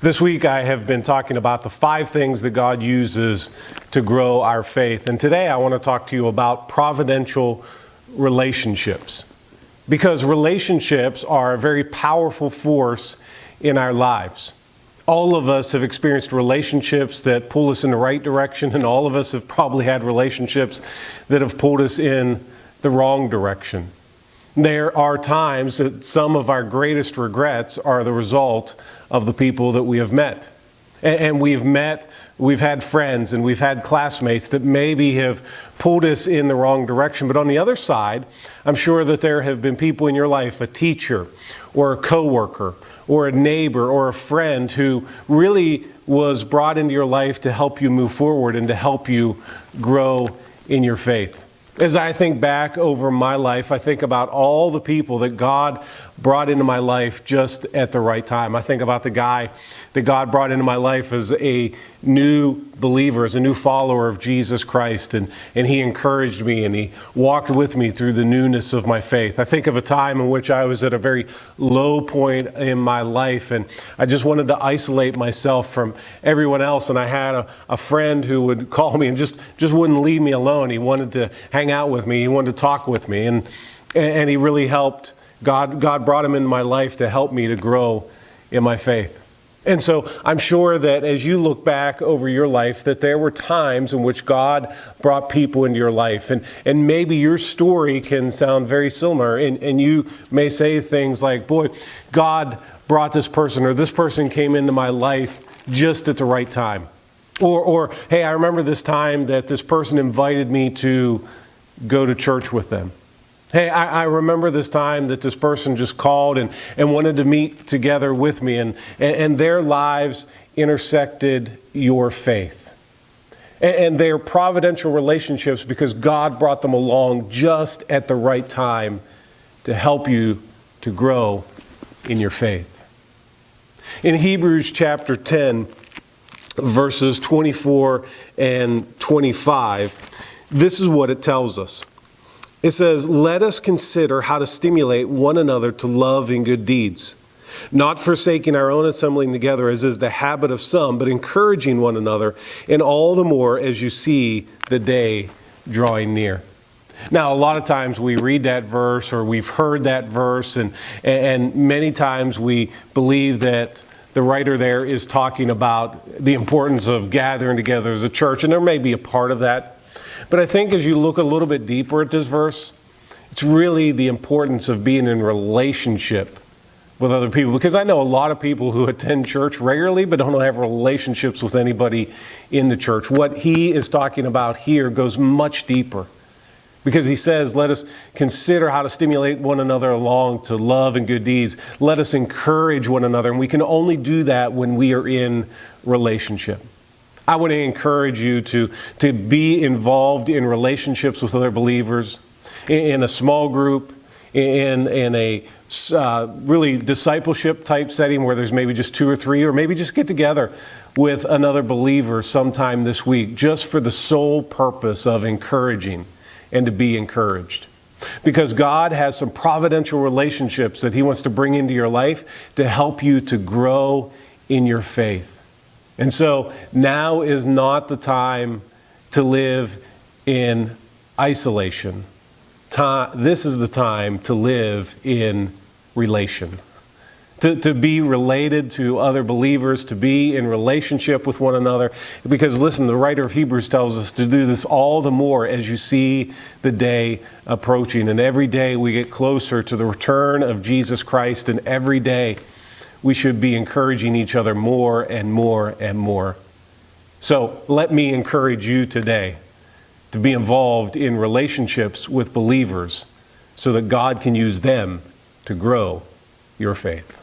This week I have been talking about the 5 things that God uses to grow our faith. And today I want to talk to you about providential relationships. Because relationships are a very powerful force in our lives. All of us have experienced relationships that pull us in the right direction, and all of us have probably had relationships that have pulled us in the wrong direction. There are times that some of our greatest regrets are the result of the people that we have met. And we've had friends and we've had classmates that maybe have pulled us in the wrong direction. But on the other side, I'm sure that there have been people in your life, a teacher or a coworker or a neighbor or a friend who really was brought into your life to help you move forward and to help you grow in your faith. As I think back over my life, I think about all the people that God brought into my life just at the right time. I think about the guy that God brought into my life as a new believer, as a new follower of Jesus Christ. And he encouraged me and he walked with me through the newness of my faith. I think of a time in which I was at a very low point in my life and I just wanted to isolate myself from everyone else. And I had a friend who would call me and just wouldn't leave me alone. He wanted to hang out with me. He wanted to talk with me. And he really helped. God brought him into my life to help me to grow in my faith. And so I'm sure that as you look back over your life, that there were times in which God brought people into your life. And maybe your story can sound very similar. And you may say things like, boy, God brought this person, or this person came into my life just at the right time. Or hey, I remember this time that this person invited me to go to church with them. Hey, I remember this time that this person just called and wanted to meet together with me, and their lives intersected your faith. And they're providential relationships because God brought them along just at the right time to help you to grow in your faith. In Hebrews chapter 10, verses 24 and 25, this is what it tells us. It says, "Let us consider how to stimulate one another to love and good deeds, not forsaking our own assembling together as is the habit of some, but encouraging one another, and all the more as you see the day drawing near." Now, a lot of times we read that verse or we've heard that verse, and many times we believe that the writer there is talking about the importance of gathering together as a church, and there may be a part of that. But I think as you look a little bit deeper at this verse, it's really the importance of being in relationship with other people. Because I know a lot of people who attend church regularly but don't have relationships with anybody in the church. What he is talking about here goes much deeper. Because he says, let us consider how to stimulate one another along to love and good deeds. Let us encourage one another. And we can only do that when we are in relationship. I want to encourage you to be involved in relationships with other believers, in a small group, in a really discipleship type setting where there's maybe just 2 or 3, or maybe just get together with another believer sometime this week, just for the sole purpose of encouraging and to be encouraged. Because God has some providential relationships that he wants to bring into your life to help you to grow in your faith. And so now is not the time to live in isolation. This is the time to live in relation. To be related to other believers, to be in relationship with one another. Because listen, the writer of Hebrews tells us to do this all the more as you see the day approaching. And every day we get closer to the return of Jesus Christ, and every day we should be encouraging each other more and more and more. So let me encourage you today to be involved in relationships with believers so that God can use them to grow your faith.